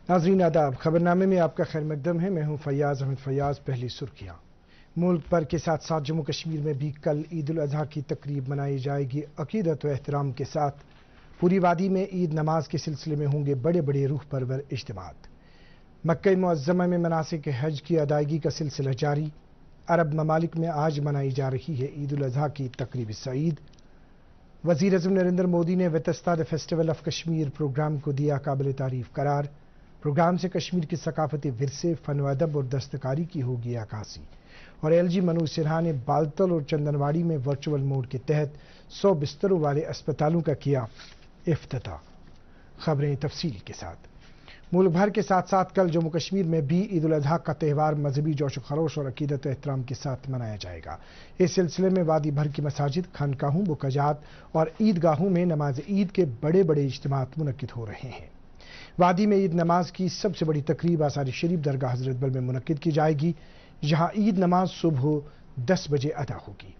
नाजरीन आदाब, खबरनामे में आपका खैर मकदम है। मैं हूं फैयाज अहमद फैयाज। पहली सुर्खियां। मुल्क भर के साथ साथ जम्मू कश्मीर में भी कल ईद उल अजहा की तकरीब मनाई जाएगी। अकीदत व एहतराम के साथ पूरी वादी में ईद नमाज के सिलसिले में होंगे बड़े बड़े रूह परवर इज्तिमात। मक्का मुअज्जमा में मनासिक हज की अदायगी का सिलसिला जारी। अरब ममालिक में आज मनाई जा रही है ईद उल अजहा की तकरीब सईद। वज़ीर आज़म नरेंद्र मोदी ने Vitasta the festival of Kashmir program को दिया काबिल तारीफ करार। प्रोग्राम से कश्मीर के सकाफती विरसे, फन अदब और दस्तकारी की होगी अक्कासी। और एलजी मनोज सिन्हा ने बालतल और चंदनवाड़ी में वर्चुअल मोड के तहत 100 बिस्तरों वाले अस्पतालों का किया इफ्तिताह। खबरें तफसील के साथ। मुल्क भर के साथ साथ कल जम्मू कश्मीर में भी ईद उल अजहा का त्यौहार मजहबी जोश खरोश और अकीदत एहतराम के साथ मनाया जाएगा। इस सिलसिले में वादी भर की मसाजिद, खानकाहों, बुकजात और ईदगाहों में नमाज ईद के बड़े बड़े इज्तिमात मुनक्किद हो रहे हैं। वादी में ईद नमाज की सबसे बड़ी तकरीब आसारी शरीफ दरगाह हजरत बल में मुनक्किद की जाएगी, जहां ईद नमाज सुबह 10 बजे अदा होगी।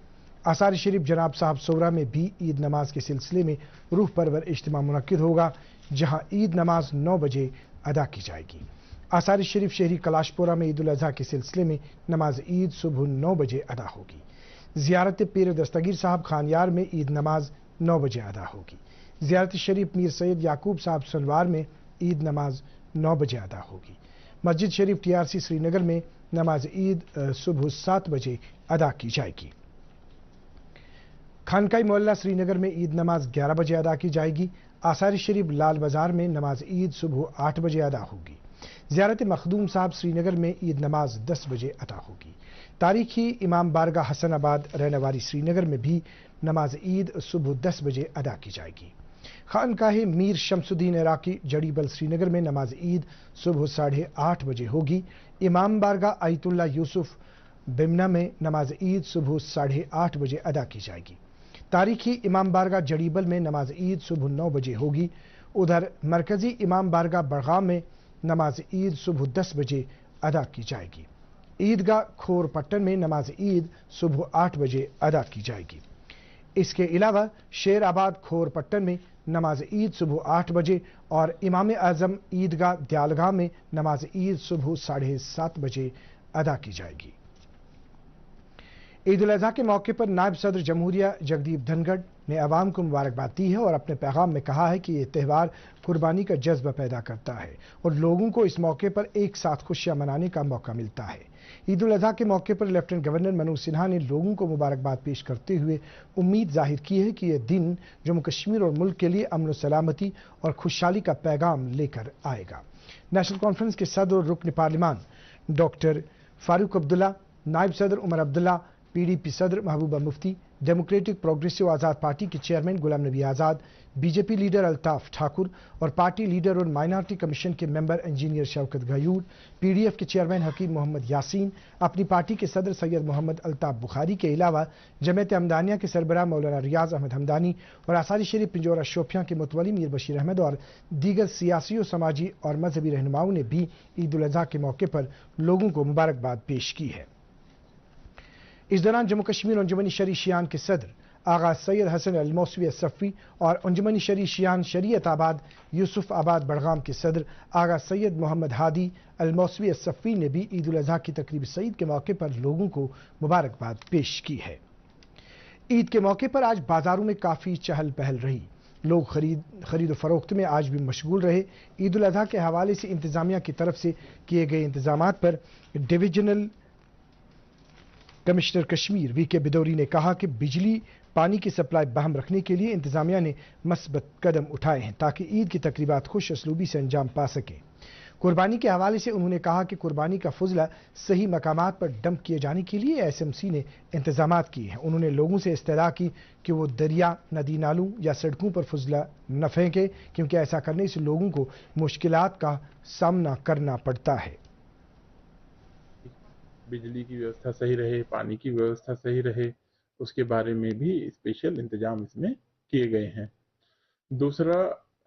आसारी शरीफ जनाब साहब सोरा में भी ईद नमाज के सिलसिले में रूह परवर इज्तिमा मुनक्किद होगा, जहां ईद नमाज 9 बजे अदा की जाएगी। आसारी शरीफ शहरी कलाशपोरा में ईद उल अजहा के सिलसिले में नमाज ईद सुबह 9 बजे अदा होगी। जियारत पीर दस्तगीर साहब खानयार में ईद नमाज 9 बजे अदा होगी। जियारत शरीफ मीर सैयद याकूब साहब सलवार में ईद नमाज 9 बजे अदा होगी। मस्जिद शरीफ टीआरसी श्रीनगर में नमाज ईद सुबह 7 बजे अदा की जाएगी। खानकाई मोहल्ला श्रीनगर में ईद नमाज 11 बजे अदा की जाएगी। आसारी शरीफ लाल बाजार में नमाज ईद सुबह 8 बजे अदा होगी। ज़ियारत मखदूम साहब श्रीनगर में ईद नमाज 10 बजे अदा होगी। तारीखी इमाम बारगाह हसनाबाद रहनवारी श्रीनगर में भी नमाज ईद सुबह 10 बजे अदा की जाएगी। खानकाहे मीर शमसुद्दीन इराकी जड़ीबल श्रीनगर में नमाज ईद सुबह 8:30 बजे होगी। इमाम बारगाह आयतुल्ला यूसुफ बिमना में नमाज ईद सुबह 8:30 बजे अदा की जाएगी। तारीखी इमाम बारगाह जड़ीबल में नमाज ईद सुबह 9 बजे होगी। उधर मरकजी इमाम बारगाह बड़गाम में नमाज ईद सुबह 10 बजे अदा की जाएगी। ईदगाह खोर पट्टन में नमाज ईद सुबह 8 बजे अदा की जाएगी। इसके अलावा शेर आबाद खोर पट्टन में नमाज ईद सुबह 8 बजे और इमाम आजम ईदगाह दयालगाह में नमाज ईद सुबह 7:30 बजे अदा की जाएगी। ईद उल अजहा के मौके पर नायब सदर जमहूरिया जगदीप धनखड़ ने अवाम को मुबारकबाद दी है और अपने पैगाम में कहा है कि ये त्यौहार कुर्बानी का जज्बा पैदा करता है और लोगों को इस मौके पर एक साथ खुशियां मनाने का मौका मिलता है। ईद उल अजहा के मौके पर लेफ्टिनेंट गवर्नर मनोज सिन्हा ने लोगों को मुबारकबाद पेश करते हुए उम्मीद जाहिर की है कि यह दिन जम्मू कश्मीर और मुल्क के लिए अमन सलामती और खुशहाली का पैगाम लेकर आएगा। नेशनल कॉन्फ्रेंस के सदर और रुकन पार्लिमान डॉक्टर फारूक अब्दुल्ला, नायब सदर उमर अब्दुल्ला, पीडीपी सदर महबूबा मुफ्ती, डेमोक्रेटिक प्रोग्रेसिव आज़ाद पार्टी के chairman Ghulam Nabi Azad, BJP leader Altaf Thakur और पार्टी लीडर और माइनॉरिटी कमीशन के member engineer Shaukat Gayur, PDF के चेयरमैन हकीम मोहम्मद यासीन, अपनी पार्टी के सदर सैयद मोहम्मद अल्ताफ बुखारी के अलावा जमात हमदानिया के सरबराह मौलाना रियाज अहमद हमदानी और आसारी शरीफ पिंजौरा शोपियां के मुतवली मीर बशीर अहमद और दीगर सियासी, समाजी और मजहबी रहनुमाओं ने भी ईद उल अजहा के मौके पर लोगों को मुबारकबाद पेश की है। इस दौरान जम्मू कश्मीर अंजुमन शरी शियान के सदर आगा सैयद हसन अल मौसवी सफ़ी और अंजुमन शरी शियान शरीयत आबाद यूसुफ आबाद बड़गाम के सदर आगा सैयद मोहम्मद हादी अल मौसवी सफ़ी ने भी ईद उल अजहा की तकरीब सईद के मौके पर लोगों को मुबारकबाद पेश की है। ईद के मौके पर आज बाजारों में काफ़ी चहल पहल रही। लोग खरीद फरोख्त में आज भी मशगूल रहे। ईद उल अजहा के हवाले से इंतजामिया की तरफ से किए गए इंतजाम पर डिविजनल कमिश्नर कश्मीर वीके बिदौरी ने कहा कि बिजली पानी की सप्लाई बहाल रखने के लिए इंतजामिया ने मस्बत कदम उठाए हैं ताकि ईद की तकरीबात खुश असलूबी से अंजाम पा सके। कुर्बानी के हवाले से उन्होंने कहा कि कुर्बानी का फुजला सही मकामात पर डंप किए जाने के लिए एसएमसी ने इंतजाम किए हैं। उन्होंने लोगों से इस्तदा की कि वो दरिया, नदी नालों या सड़कों पर फुजला न फेंके, क्योंकि ऐसा करने से लोगों को मुश्किलात का सामना करना पड़ता है। बिजली की व्यवस्था सही रहे, पानी की व्यवस्था सही रहे, उसके बारे में भी स्पेशल इंतजाम इसमें किए गए हैं। दूसरा,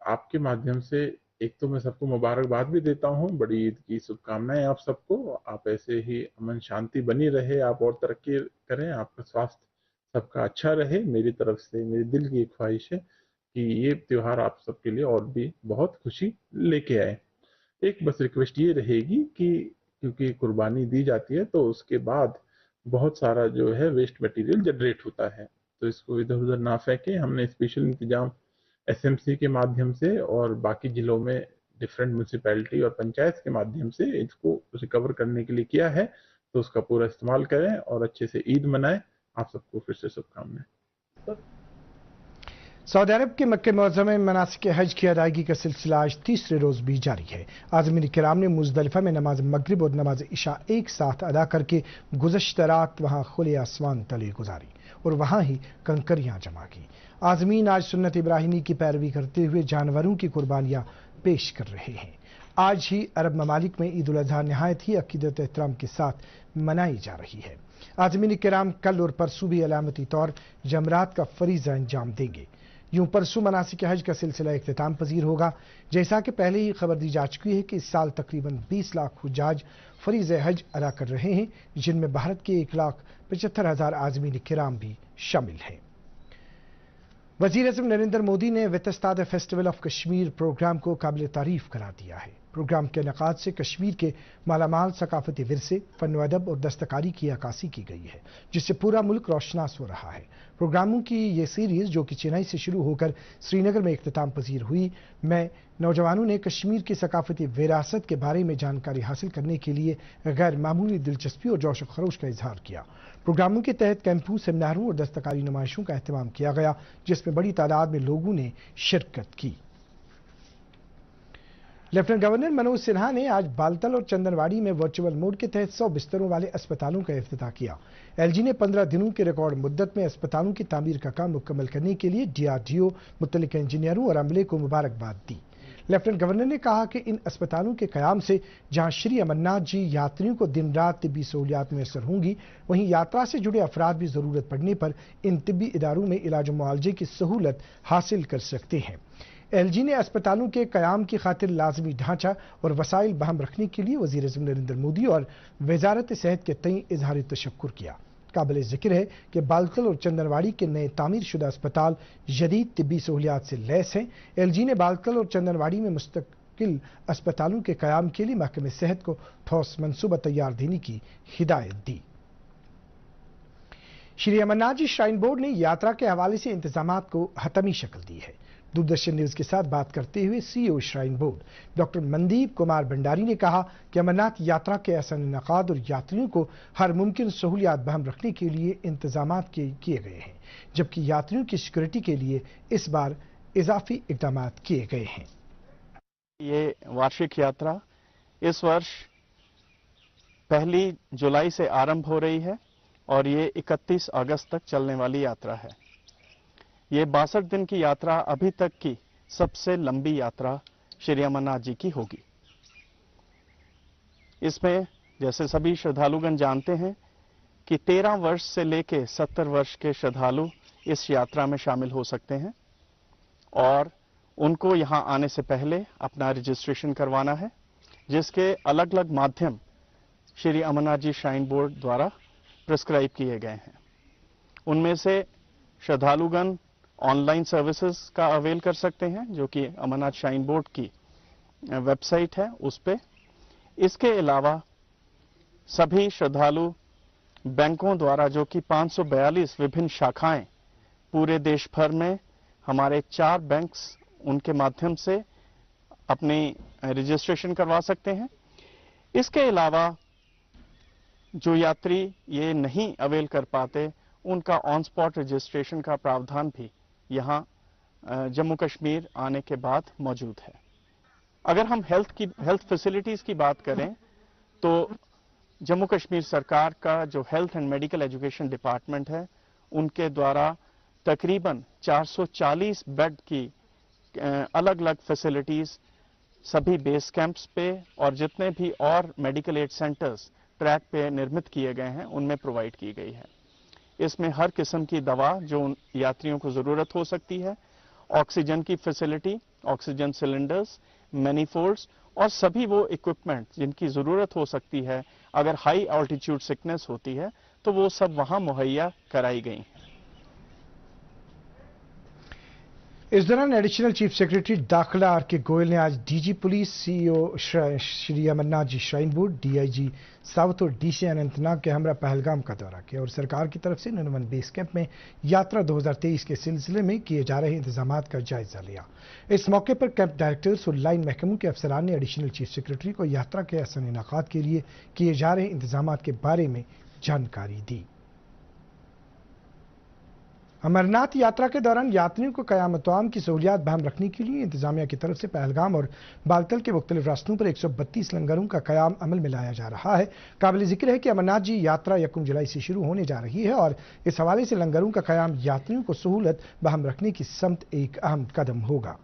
आपके माध्यम से एक तो मैं सबको मुबारकबाद भी देता हूँ, बड़ी ईद की शुभकामनाएं आप सबको। आप ऐसे ही अमन शांति बनी रहे, आप और तरक्की करें, आपका स्वास्थ्य सबका अच्छा रहे। मेरी तरफ से मेरे दिल की एक ख्वाहिश है कि ये त्यौहार आप सबके लिए और भी बहुत खुशी लेके आए। एक बस रिक्वेस्ट ये रहेगी कि क्योंकि कुर्बानी दी जाती है तो उसके बाद बहुत सारा जो है वेस्ट मटेरियल जनरेट होता है, तो इसको इधर उधर ना फेंकें। हमने स्पेशल इंतजाम एसएमसी के माध्यम से और बाकी जिलों में डिफरेंट म्यूनिसिपैलिटी और पंचायत के माध्यम से इसको रिकवर करने के लिए किया है, तो उसका पूरा इस्तेमाल करें और अच्छे से ईद मनाएं। आप सबको फिर से शुभकामनाएं। सऊदी अरब के मक्के मुअज़्ज़म में मनासिक हज की अदायगी का सिलसिला आज तीसरे रोज भी जारी है। आज़मीन किराम ने मुज़दलिफ़ा में नमाज मगरिब और नमाज इशा एक साथ अदा करके गुज़श्ता रात वहां खुले आसमान तले गुजारी और वहां ही कंकरियां जमा की। आज़मीन आज सुन्नत इब्राहिमी की पैरवी करते हुए जानवरों की कुर्बानियां पेश कर रहे हैं। आज ही अरब ममालिक में ईद उल अज़हा नहायत ही अकीदत एहतराम के साथ मनाई जा रही है। आज़मीन किराम कल और परसों भी अलामती तौर जमरात का फरीज़ा अंजाम देंगे। यूं परसों मनासिक हज का सिलसिला इख्तिताम पजीर होगा। जैसा कि पहले ही खबर दी जा चुकी है कि इस साल तकरीबन 20 लाख हुज्जाज फरीज़ हज अदा कर रहे हैं, जिनमें भारत के 1,75,000 आज़मीन किराम भी शामिल हैं। वज़ीर आज़म नरेंद्र मोदी ने वितस्ताद फेस्टिवल ऑफ कश्मीर प्रोग्राम को काबिल तारीफ करार दिया है। प्रोग्राम के इनेकाद से कश्मीर के मालामाल सकाफती विरसे, फन अदब और दस्तकारी की अक्कासी की गई है, जिससे पूरा मुल्क रोशनास हो रहा है। प्रोग्रामों की ये सीरीज, जो कि चेन्नई से शुरू होकर श्रीनगर में इख्तिताम पजीर हुई, में नौजवानों ने कश्मीर की सकाफती विरासत के बारे में जानकारी हासिल करने के लिए गैर मामूली दिलचस्पी और जोश खरोश का इजहार किया। प्रोग्रामों के तहत कैंपों, सेमिनारों और दस्तकारी नुमाइशों का अहतमाम किया गया, जिसमें बड़ी तादाद में लोगों ने शिरकत की। लेफ्टिनेंट गवर्नर मनोज सिन्हा ने आज बालतल और चंदनवाड़ी में वर्चुअल मोड के तहत 100 बिस्तरों वाले अस्पतालों का इफ्तिताह किया। एलजी ने 15 दिनों की रिकॉर्ड मुद्दत में अस्पतालों की तामीर का काम मुकम्मल करने के लिए डीआरडीओ, मुत्तलिक इंजीनियरों और अमले को मुबारकबाद दी। लेफ्टिनेंट गवर्नर ने कहा कि इन अस्पतालों के कयाम से जहां श्री अमरनाथ जी यात्रियों को दिन रात तिब्बी सहूलियात मैसर होंगी, वहीं यात्रा से जुड़े अफराद भी जरूरत पड़ने पर इन तिब्बी इदारों में इलाज मुआवजे की सहूलत हासिल कर सकते हैं। एलजी ने अस्पतालों के कयाम की खातिर लाजमी ढांचा और वसाइल बहम रखने के लिए वज़ीर आज़म नरेंद्र मोदी और वजारत सेहत के तई इजहार तशक्कुर किया। काबिल जिक्र है कि बालतल और चंदनवाड़ी के नए तामीर शुदा अस्पताल जदीद तिब्बी सहूलियात से लैस हैं। एलजी ने बालतल और चंदनवाड़ी में मुस्तकिल अस्पतालों के कयाम के लिए महकमे सेहत को ठोस मनसूबा तैयार देने की हिदायत दी। श्री अमरनाथ जी श्राइन बोर्ड ने यात्रा के हवाले से इंतजामात को हतमी शक्ल दी है। दूरदर्शन न्यूज के साथ बात करते हुए CEO shrine board doctor Mandeep Kumar Bhandari ने कहा कि अमरनाथ यात्रा के आसान इनेकाद और यात्रियों को हर मुमकिन सहूलियात बहम रखने के लिए इंतजाम किए गए हैं, जबकि यात्रियों की सिक्योरिटी के लिए इस बार इजाफी इकदाम किए गए हैं। ये वार्षिक यात्रा इस वर्ष 1 जुलाई से आरंभ हो रही है और ये 31 अगस्त तक चलने वाली यात्रा है। ये 62 दिन की यात्रा अभी तक की सबसे लंबी यात्रा श्री अमरनाथ जी की होगी। इसमें जैसे सभी श्रद्धालुगण जानते हैं कि 13 वर्ष से लेकर 70 वर्ष के श्रद्धालु इस यात्रा में शामिल हो सकते हैं और उनको यहां आने से पहले अपना रजिस्ट्रेशन करवाना है, जिसके अलग अलग माध्यम श्री अमरनाथ जी श्राइन बोर्ड द्वारा प्रिस्क्राइब किए गए हैं। उनमें से श्रद्धालुगण ऑनलाइन सर्विसेज का अवेल कर सकते हैं, जो कि अमरनाथ श्राइन बोर्ड की वेबसाइट है उस पे। इसके अलावा सभी श्रद्धालु बैंकों द्वारा, जो कि 542 विभिन्न शाखाएं पूरे देश भर में हमारे 4 बैंक्स, उनके माध्यम से अपनी रजिस्ट्रेशन करवा सकते हैं। इसके अलावा जो यात्री ये नहीं अवेल कर पाते, उनका ऑन स्पॉट रजिस्ट्रेशन का प्रावधान भी यहाँ जम्मू कश्मीर आने के बाद मौजूद है। अगर हम हेल्थ फैसिलिटीज की बात करें तो जम्मू कश्मीर सरकार का जो health and medical education department है, उनके द्वारा तकरीबन 440 बेड की अलग अलग फैसिलिटीज सभी बेस कैंप्स पे और जितने भी और मेडिकल एड सेंटर्स ट्रैक पे निर्मित किए गए हैं, उनमें प्रोवाइड की गई है। इसमें हर किस्म की दवा जो यात्रियों को जरूरत हो सकती है, ऑक्सीजन की फैसिलिटी, ऑक्सीजन सिलेंडर्स, मैनीफोल्ड्स और सभी वो इक्विपमेंट जिनकी जरूरत हो सकती है अगर हाई ऑल्टीट्यूड सिकनेस होती है, तो वो सब वहां मुहैया कराई गई हैं। इस दौरान एडिशनल चीफ सेक्रेटरी दाखिला आर के गोयल ने आज DG police, CEO Shri Amarnath ji shrine board, DIG south और डीसी अनंतनाग के हमरा पहलगाम का दौरा किया और सरकार की तरफ से नूनवन बेस कैंप में यात्रा 2023 के सिलसिले में किए जा रहे इंतजाम का जायजा लिया। इस मौके पर कैंप डायरेक्टर्स और लाइन महकमों के अफसरान ने एडिशनल चीफ सेक्रेटरी को यात्रा के अहसन इनेकाद के लिए किए जा रहे इंतजाम के बारे में जानकारी दी। अमरनाथ यात्रा के दौरान यात्रियों को क़याम-ओ-तआम की सहूलियात बहाल रखने के लिए इंतजामिया की तरफ से पहलगाम और बालतल के मुख्तलिफ रास्तों पर 132 लंगरों का क़याम अमल में लाया जा रहा है। काबिल जिक्र है कि अमरनाथ जी यात्रा 1 जुलाई से शुरू होने जा रही है और इस हवाले से लंगरों का क़याम यात्रियों को सहूलत बहाल रखने की समत एक अहम कदम होगा।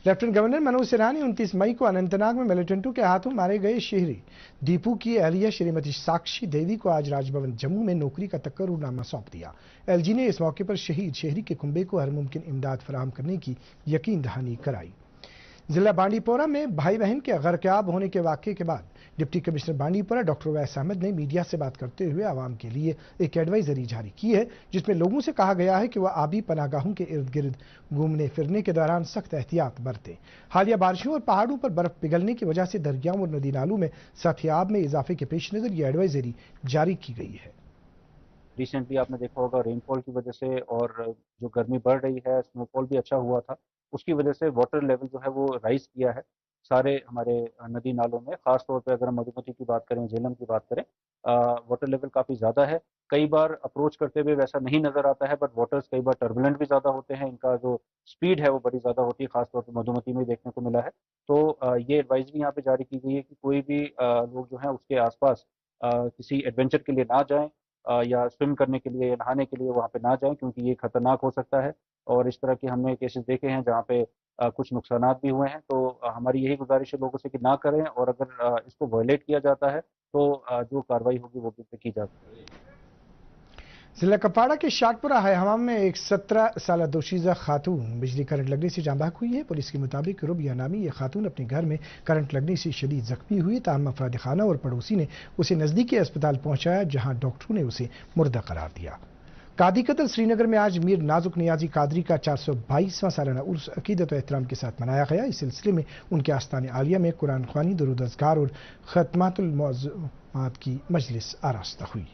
लेफ्टिनेंट गवर्नर मनोज सिन्हा ने 29 मई को अनंतनाग में मिलिटेंटों के हाथों मारे गए शहरी दीपू की अहलिया श्रीमती साक्षी देवी को आज राजभवन जम्मू में नौकरी का तकर्रुरनामा सौंप दिया। एलजी ने इस मौके पर शहीद शहरी के कुंबे को हर मुमकिन इमदाद फराहम करने की यकीन दहानी कराई। जिला बांडीपोरा में भाई बहन के गर्क़याब होने के वाक़े के बाद deputy commissioner Bandipora doctor Uwais Ahmad ने मीडिया से बात करते हुए आवाम के लिए एक एडवाइजरी जारी की है, जिसमें लोगों से कहा गया है कि वह आबी पनागाहों के इर्द गिर्द घूमने फिरने के दौरान सख्त एहतियात बरतें। हालिया बारिशों और पहाड़ों पर बर्फ पिघलने की वजह से दरियाओं और नदी नालों में सतहियाब में इजाफे के पेश नज़र यह एडवाइजरी जारी की गई है। रिसेंटली आपने देखा होगा रेनफॉल की वजह से और जो गर्मी बढ़ रही है, स्नोफॉल भी अच्छा हुआ था, उसकी वजह से वाटर लेवल जो है वो राइज किया है सारे हमारे नदी नालों में। खास तौर पे अगर हम मधुमती की बात करें, झेलम की बात करें, वाटर लेवल काफ़ी ज़्यादा है। कई बार अप्रोच करते हुए वैसा नहीं नज़र आता है, बट वाटर्स कई बार टर्बुलेंट भी ज़्यादा होते हैं, इनका जो स्पीड है वो बड़ी ज़्यादा होती है, खासतौर पर मधुमती में देखने को मिला है। तो ये एडवाइजरी यहाँ पे जारी की गई है कि कोई भी लोग जो हैं उसके आसपास किसी एडवेंचर के लिए ना जाएं या स्विम करने के लिए या नहाने के लिए वहाँ पे ना जाएं, क्योंकि ये खतरनाक हो सकता है। और इस तरह के हमने केसेस देखे हैं जहाँ पे कुछ नुकसानात भी हुए हैं। तो हमारी यही गुजारिश है लोगों से कि ना करें, और अगर इसको वायलेट किया जाता है तो जो कार्रवाई होगी वो भी की जाती है। जिला कपवाड़ा के शाटपुरा हमाम में एक 17 साल दोशीज़ा खातून बिजली करंट लगने से जाँ बहक हुई है। पुलिस के मुताबिक रुबिया नामी ये खातून अपने घर में करंट लगने से शदीद जख्मी हुई। ताहम अफराद खाना और पड़ोसी ने उसे नज़दीकी अस्पताल पहुंचाया, जहां डॉक्टरों ने उसे मुर्दा करार दिया। कादी कत्ल श्रीनगर में आज मीर नाजुक नियाजी कादरी का 422वां सालाना उर्स अकीदत और एहतराम के साथ मनाया गया। इस सिलसिले में उनके आस्थान आलिया में कुरान ख्वानी, दुरूद अज़कार और खत्मातुल मौज़ूआत की मजलिस आरास्ता हुई।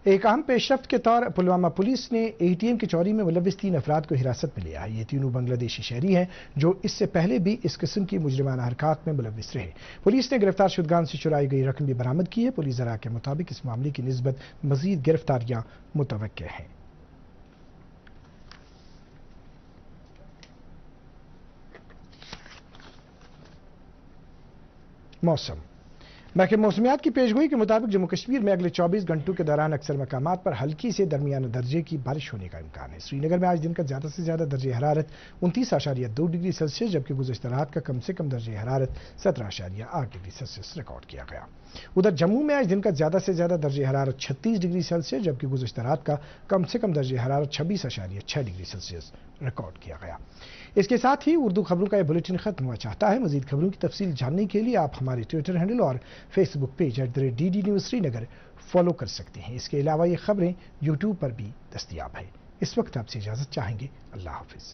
एक अहम पेशरफ्त के तौर पुलवामा पुलिस ने एटीएम की चोरी में मुलविस 3 अफराद को हिरासत में लिया है। ये तीनों बांग्लादेशी शहरी हैं जो इससे पहले भी इस किस्म की मुजरिमाना हरकत में मुलविस रहे। पुलिस ने गिरफ्तार शुदगान से चुराई गई रकम भी बरामद की है। पुलिस ज़रा के मुताबिक इस मामले की निस्बत मजीद गिरफ्तारियां मुतवक्के हैं। मौसम महकमे मौसमियात की पेशगोई के मुताबिक जम्मू कश्मीर में अगले 24 घंटों के दौरान अक्सर मकामात पर हल्की से दरमियाना दर्जे की बारिश होने का इम्कान है। श्रीनगर में आज दिन का ज़्यादा से ज़्यादा दर्जे हरारत 29.2 डिग्री सेल्सियस, जबकि गुज़श्ता रात का कम से कम दर्जे हरारत 17.8 डिग्री सेल्सियस रिकॉर्ड किया गया। उधर जम्मू में आज दिन का ज़्यादा से ज़्यादा दर्जे हरारत 36 डिग्री सेल्सियस, जबकि गुज़श्ता रात का कम से कम दर्जे हरारत 26.6 डिग्री सेल्सियस रिकॉर्ड किया गया। इसके साथ ही उर्दू खबरों का यह बुलेटिन खत्म हुआ चाहता है। मजीद खबरों की तफसील जानने के लिए आप हमारे ट्विटर हैंडल और Facebook page @DD News Srinagar follow कर सकते हैं। इसके अलावा ये खबरें यूट्यूब पर भी दस्तयाब है। इस वक्त आपसे इजाज़त चाहेंगे। अल्लाह हाफिज़।